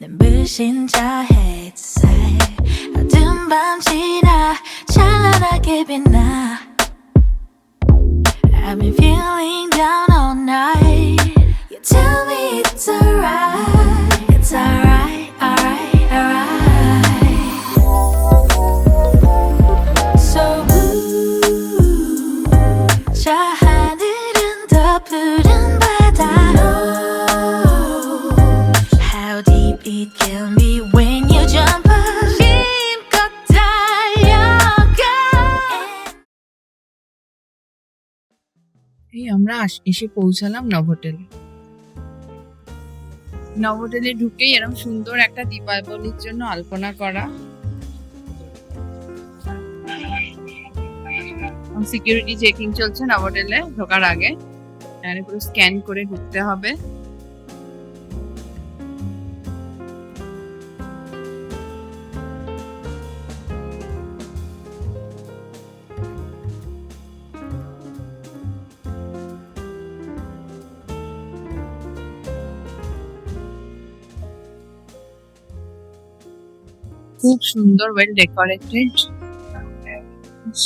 눈부신 저 햇살 어두운 밤 지나 찬란하게 빛나 I've been feeling down all night You tell me it's alright It's alright, alright, alright So blue 저 하늘은 더 푸른 바다 How deep it can be when you jump up 힘껏 달려가 এই আমরা এসে পৌঁছালাম নভোটেলে। নভোটেলে ঢুকেই এরকম সুন্দর একটা দীপাবলির জন্য আলপনা করা। সিকিউরিটি চেকিং চলছে নভোটেলে ঢোকার আগে, এখানে পুরো স্ক্যান করে ঢুকতে হবে। খুব সুন্দর ওয়েল ডেকোরেটেড,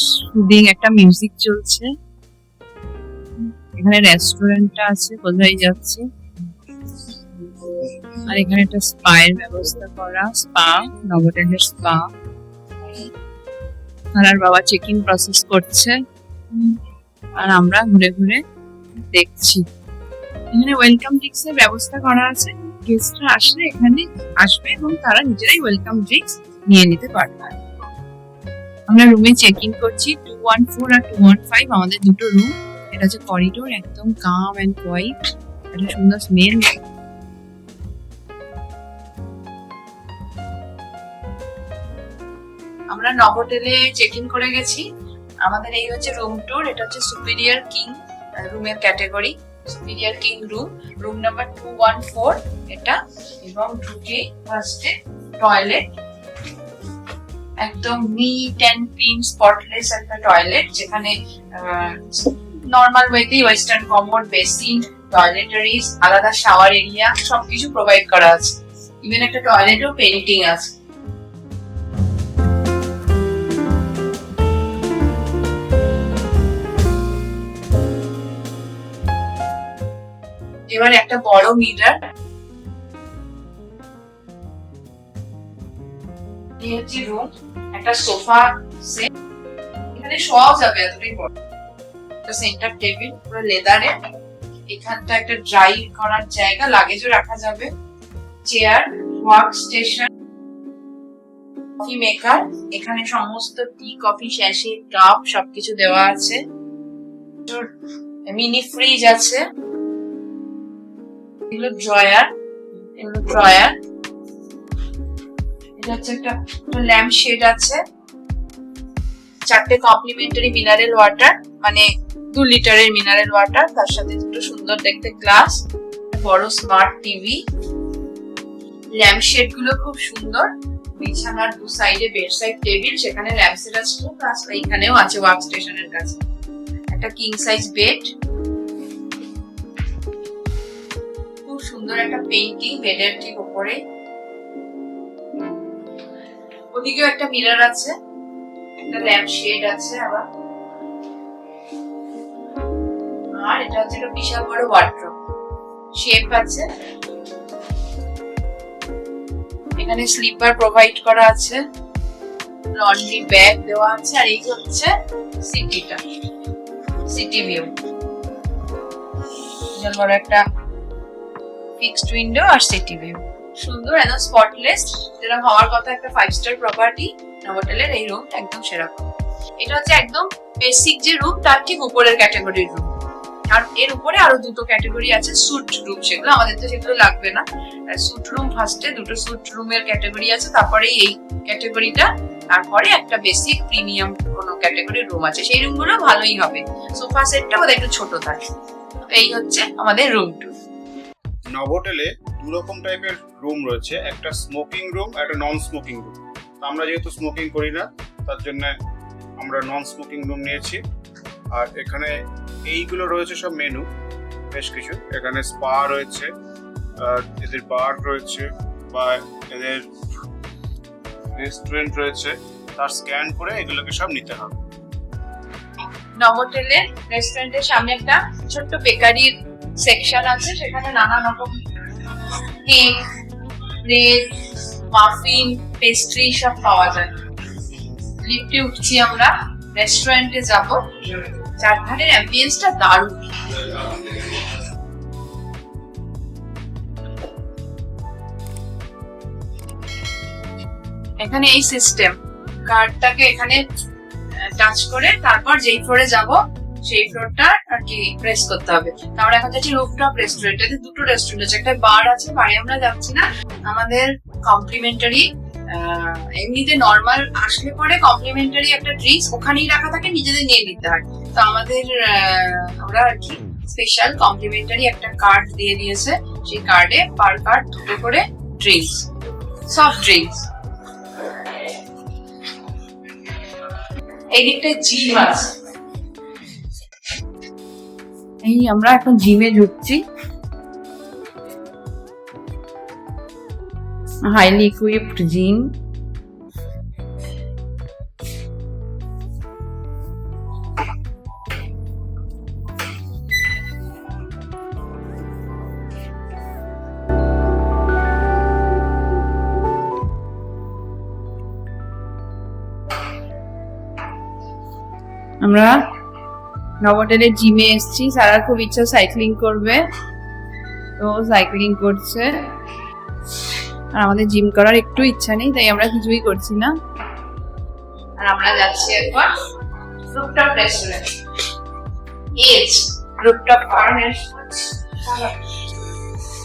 সুদিং একটা মিউজিক চলছে। এখানে রেস্টুরেন্টটা আছে বোঝাই যাচ্ছে, আর এখানে একটা স্পা এর ব্যবস্থা করা, স্পা নভোটেলের স্পা। আর বাবা চেকিং প্রসেস করছে আর আমরা ঘুরে ঘুরে দেখছি। এখানে ওয়েলকাম ড্রিঙ্কস এর ব্যবস্থা করা আছে, গেস্টরা আসলে এখানে আসবে এবং তারা নিজেরাই ওয়েলকাম ড্রিঙ্কস নিয়ে নিতে পারবে। আমরা রুমে চেকিং করছি, 214 আর 215 আমাদের দুটো রুম। এটা হচ্ছে করিডোর, একদম কাম এন্ড কোয়াইট, একটা সুন্দর স্মেল। আমরা নভোটেলে চেকিং করে গেছি। আমাদের এই হচ্ছে রুম ট্যুর। এটা হচ্ছে সুপিরিয়র কিং রুমের category, superior king room, room number 214 এটা। এবং ঢুকে ফার্স্টে টয়লেট, একদম নিট এন্ড ক্লিন স্পটলেস একটা টয়লেট, যেখানে normal ওয়েতেই western commode, basin, toiletries, আলাদা শাওয়ার এরিয়া সবকিছু প্রোভাইড করা আছে। ইভেন একটা টয়লেটও পেইন্টিং আছে। এবার একটা বড় মিরর, এই হচ্ছে রুম, একটা সোফা সেট, এখানে শোয়াও যাবে এতটাই বড়। একটা সেন্টার টেবিল পুরো লেদারে, এখানটা একটা ড্রাই করার জায়গা, লাগেজও রাখা যাবে, chair, work station, coffee maker, এখানে সমস্ত টি কফি স্যাশে কাপ সবকিছু দেওয়া আছে, মিনি ফ্রিজ আছে, এগুলো ড্রয়ার, এগুলো ড্রয়ার। এটা হচ্ছে একটা ল্যাম্প শেড আছে, 4টে কমপ্লিমেন্টারি মিনারেল ওয়াটার, মানে 2 লিটারের মিনারেল ওয়াটার, তার সাথে দুটো সুন্দর দেখতে গ্লাস, বড় স্মার্ট টিভি। ল্যাম্প শেড গুলো খুব সুন্দর, বিছানার দু সাইডে বেড সাইড টেবিল, সেখানে ল্যাম্প শেড আছে, প্লাস এইখানেও আছে ওয়ার্ক স্টেশনের কাছে একটা কিং সাইজ বেড। খুব সুন্দর একটা পেইন্টিং বেডের ঠিক উপরে। ওদিকেও একটা মিরর আছে, একটা ল্যাম্প শেড আছে আবার। আর এটা হচ্ছে একটা বিশাল বড় ওয়ার্ড্রোব, শেপ আছে, এখানে স্লিপার প্রোভাইড করা আছে, লন্ড্রি ব্যাগ দেওয়া আছে। আর এই হচ্ছে সিটিটা, সিটি ভিউ, বিশাল বড় একটা ফিক্সড উইন্ডো আর সিটি ভিউ, সুন্দর একদম স্পটলেস, যেরকম হওয়ার কথা একটা 5 স্টার প্রপার্টি। নভোটেলের এই রুম একদম সেরকম। এটা হচ্ছে একদম বেসিক যে রুম, তার ঠিক উপরের ক্যাটাগরির রুম। আর এর উপরে আরো দুটো ক্যাটাগরি আছে সুট রুম, সেগুলো আমাদের তো সেগুলো লাগবে না। সুট রুম ফার্স্টে দুটো সুট রুমের ক্যাটাগরি আছে, তারপরে এই ক্যাটাগরিটা, তারপরে একটা বেসিক প্রিমিয়াম কোনো ক্যাটাগরির রুম আছে। সেই রুমগুলো ভালোই হবে, সোফা সেটটা বোধহয় একটু ছোট থাকে। এই হচ্ছে আমাদের রুম ট্যুর। নভোটেলে 2 রকম টাইপের রুম রয়েছে, একটা স্মোকিং রুম আর একটা নন স্মোকিং রুম। আমরা যেহেতু স্মোকিং করি না, তার জন্য আমরা নন স্মোকিং রুম নিয়েছি। আর এখানে এইগুলো রয়েছে সব মেনু, বেশ কিছু। এখানে স্পা রয়েছে, আর এদের বার রয়েছে, বা এদের রেস্টুরেন্ট রয়েছে, তার স্ক্যান করে এগুলোকে সব নিতে হবে। নভোটেলের রেস্টুরেন্টের সামনে একটা ছোট্ট বেকারির সেকশন আছে, সেখানে নানা রকম কেক, ব্রেড, মাফিন, পেস্ট্রি সব পাওয়া যায়। লিফটে উঠছি আমরা, রেস্টুরেন্টে যাব। চারধারের অ্যাম্বিয়েন্সটা দারুণ। এখানে এই সিস্টেম, কার্ডটাকে এখানে টাচ করে তারপর যেই ফ্লোরে যাব সেই ফ্লোরটা আর কি প্রেস করতে হবে। আমরা এখন যাচ্ছি রুফটপ রেস্টুরেন্ট। এতে দুটো রেস্টুরেন্ট আছে, একটা বার আছে, বারে আমরা যাচ্ছি না। আমাদের কমপ্লিমেন্টারি, এমনিতে নর্মাল আসলে পরে কমপ্লিমেন্টারি একটা ড্রিঙ্কস ওখানেই রাখা থাকে, নিজেদের নিয়ে নিতে হয়। তো আমাদের আমরা আর কি স্পেশাল কমপ্লিমেন্টারি একটা কার্ড দিয়ে দিয়েছে, সেই কার্ডে পার কার্ড দুটো করে ড্রিঙ্কস, সফট ড্রিঙ্কস। এই দিকটা জিম আছে। এই আমরা এখন জিমে ঢুকছি। Highly equipped gym. আমরা নভোটেলের জিমে এসেছি। সারার খুব ইচ্ছা সাইক্লিং করবে, তো সাইক্লিং করছে। আর আমাদের জিম করার একটু ইচ্ছা নেই, তাই আমরা কিছুই করছি না। আর আমরা যাচ্ছি একবার rooftop restaurant, Edge rooftop bar and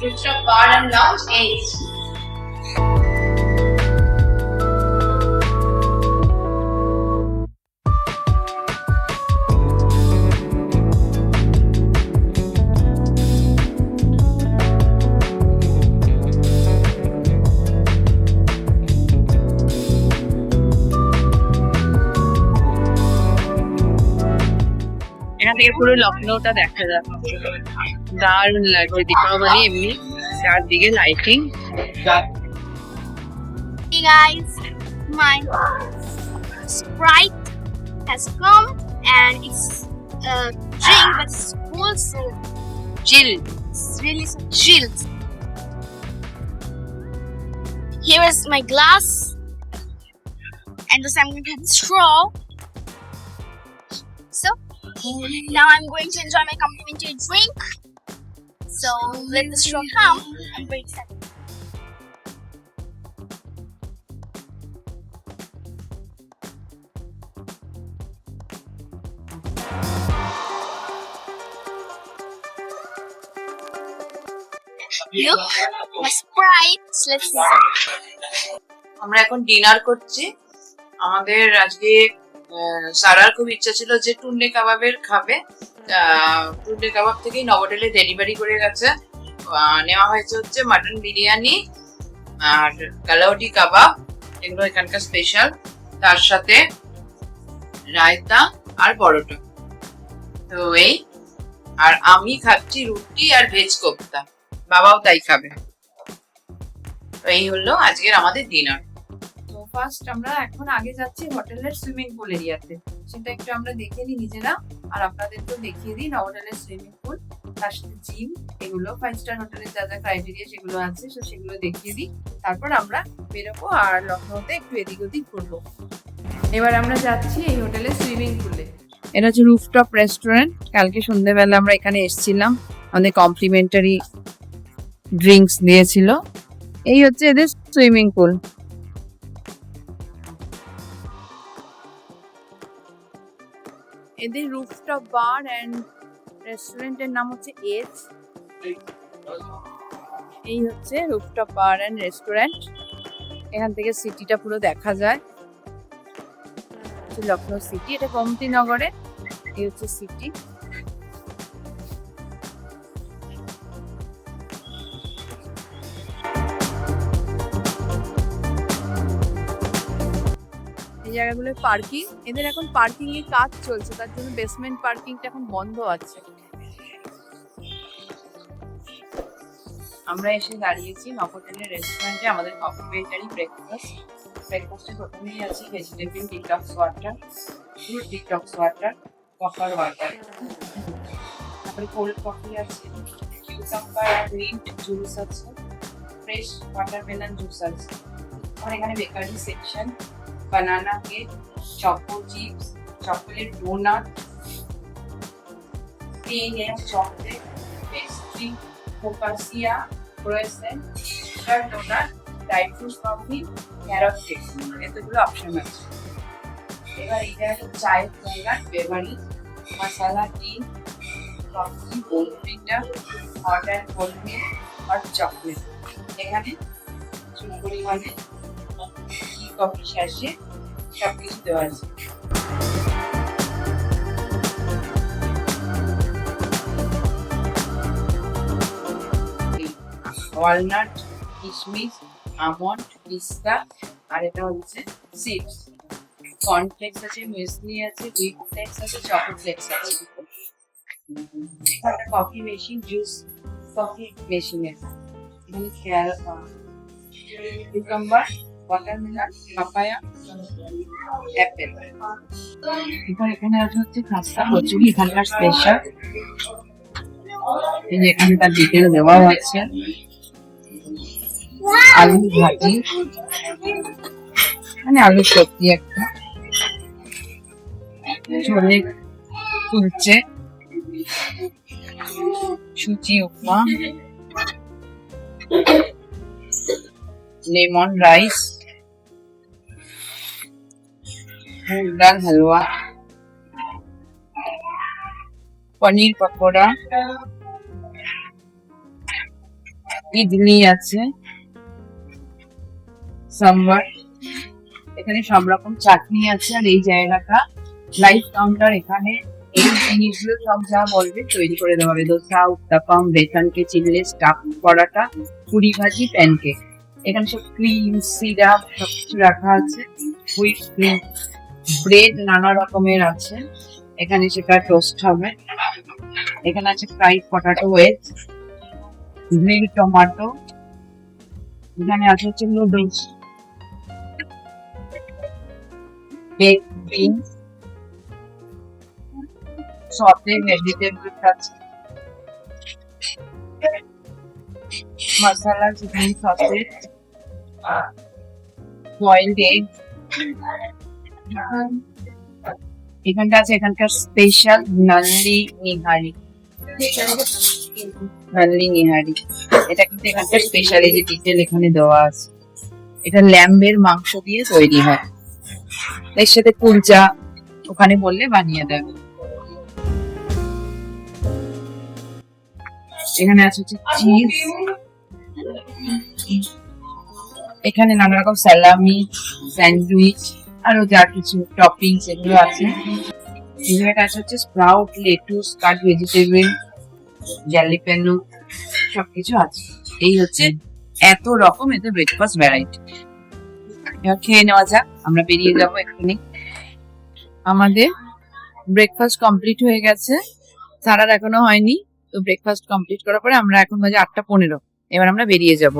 rooftop bar and lounge Edge. এখান থেকে পুরো লখনৌটা দেখা যাচ্ছে, দারুণ লাগছে। দীপাবলি এমনি চারদিকে lighting. Hey guys, my Sprite has come and it's a drink that's also chilled. it's really so chilled. Here is my glass, and this I'm going to have a straw. So now I'm going to enjoy my complimentary drink. So let the straw come. I'm very excited. Look, my Sprite. Let's see. আমরা এখন dinner করছি। আমাদের আজকে সারার খুব ইচ্ছা ছিল যে টুন্ডে কাবাবের খাবে। টুন্ডে কাবাব থেকেই নভোটেলে ডেলিভারি করে গেছে। নেওয়া হয়েছে হচ্ছে মাটন বিরিয়ানি আর কালাউটি কাবাব, এগুলো এখানকার স্পেশাল। তার সাথে রায়তা আর পরোটা। তো এই, আর আমি খাচ্ছি রুটি আর ভেজ কোপ্তা, বাবাও তাই খাবে। তো এই হলো আজকের আমাদের ডিনার। তো ফার্স্ট আমরা এখন আগে যাচ্ছি হোটেলের সুইমিং পুল এরিয়াতে, সেটা একটু আমরা দেখে নিই নিজেরা, আর আপনাদেরকেও দেখিয়ে দিই হোটেলের সুইমিং পুল, তার সাথে জিম, এগুলো 5 স্টার হোটেলের যা যা ক্রাইটেরিয়া সেগুলো আছে, তো সেগুলো দেখিয়ে দিই। তারপর আমরা বেরোবো আর লখনৌতে একটু এদিক ওদিক ঘুরবো। এবার আমরা যাচ্ছি এই হোটেলের সুইমিং পুলে। এটা হচ্ছে রুফটপ রেস্টুরেন্ট। কালকে সন্ধ্যেবেলা আমরা এখানে এসেছিলাম, আমাদের কমপ্লিমেন্টারি ড্রিঙ্কস দিয়েছিল। এই হচ্ছে এদের সুইমিং পুল। এদের রুফটপ বার এন্ড রেস্টুরেন্টের নাম হচ্ছে এজ। এই হচ্ছে রুফটপ বার এন্ড রেস্টুরেন্ট। এখান থেকে সিটিটা পুরো দেখা যায়, লখনৌ সিটি। এটা গোমতি নগরে, এই হচ্ছে সিটি। এই জায়গাগুলো পার্কিং, এদের এখন পার্কিং এর কাজ চলছে, তার জন্য বেসমেন্ট পার্কিংটা এখন বন্ধ আছে। আমরা এসে দাঁড়িয়েছি নভোটেলের রেস্টুরেন্টে আমাদের কমপ্লিমেন্টারি ব্রেকফাস্টে প্রথমেই আছে vegetable detox water, fruit detox water, copper water, তারপরে কোল্ড কফি আছে, কিউকাম্বার আর মিন্ট জুস আছে, ফ্রেশ ওয়াটারমেলন জুস আছে। আর এখানে bakery section, banana cake, choco chips, chocolate donut, 10 AM chocolate, pastry, focaccia, croissant, sugar donut, dry fruit coffee, carrot cake. এতগুলো option আছে। এবার এটা একটা চায়ের ফ্লেভার, বেভারি, masala tea, coffee, Bournvita, hot and cold milk, hot chocolate. এখানে প্রচুর পরিমাণে টি, কফি, স্যাশে সব কিছু দেওয়া আছে। ওয়ালনাট, কিশমিশ, আমন্ড, পিস্তা, আর এটা হচ্ছে সিডস। কর্নফ্লেক্স আছে, মুয়েসলি আছে, হুইট ফ্লেক্স আছে, চকো ফ্লেক্স আছে। একটা coffee machine, juice coffee machine আছে। এখানে কিউকাম্বার, ওয়াটারমেলন, পাপায়া, অ্যাপেল। এখানে হচ্ছে খাস্তা কচুরি, এখানকার স্পেশাল। এই যে এখানে তার ডিটেল দেওয়া আছে। আলু ভাজি, মানে আলু সবজি একটা, ছোলে কুলচে, সুজি উপমা, লেমন রাইস, মুগ ডাল হালুয়া, পনির পকোড়া, ইডলি আছে, সাম্বার। এখানে সব রকম চাটনি আছে। আর এই জায়গাটা লাইভ কাউন্টার। এখানে এই জিনিসগুলো সব যা বলবে তৈরি করে দেওয়া হবে। দোসা, উত্তাপাম, বেসনকে চিল্লে স্টাফ পরাটা, পুরি ভাজি, প্যানকেক। এখানে সব ক্রিম, সিরাপ সবকিছু রাখা আছে। হুইপ ক্রিম, ব্রেড নানা রকমের আছে। এখানে সেটা টোস্ট হবে। এখানে আছে fried potato wedge, grill tomato. এখানে আছে হচ্ছে noodles, baked beans, sauteed vegetables আছে, masala chicken sausage, boiled egg। এখানটা আছে এখানকার স্পেশাল নাল্লি নিহারি। এটা কিন্তু এখানকার স্পেশাল, এই যে ডিটেল এখানে দেওয়া আছে। এটা ল্যাম্বের মাংস দিয়ে তৈরি হয়। এর সাথে কুলচা ওখানে বললে বানিয়ে দেবে। এখানে আছে হচ্ছে চিজ, এখানে নানা রকম স্যালামি, স্যান্ডউইচ, আরো যা কিছু টপিংস এগুলো আছে। এখানে আছে হচ্ছে স্প্রাউট, লেটুস, কাট ভেজিটেবল, জ্যালিপেনো সবকিছু আছে। এই হচ্ছে এত রকম এতে ব্রেকফাস্ট ভ্যারাইটি। এবার খেয়ে নেওয়া যাক, আমরা বেরিয়ে যাবো এক্ষুনি। আমাদের ব্রেকফাস্ট কমপ্লিট হয়ে গেছে, সারার এখনো হয়নি। তো ব্রেকফাস্ট কমপ্লিট করার পরে আমরা এখন বাজে 8:15, এবার আমরা বেরিয়ে যাব।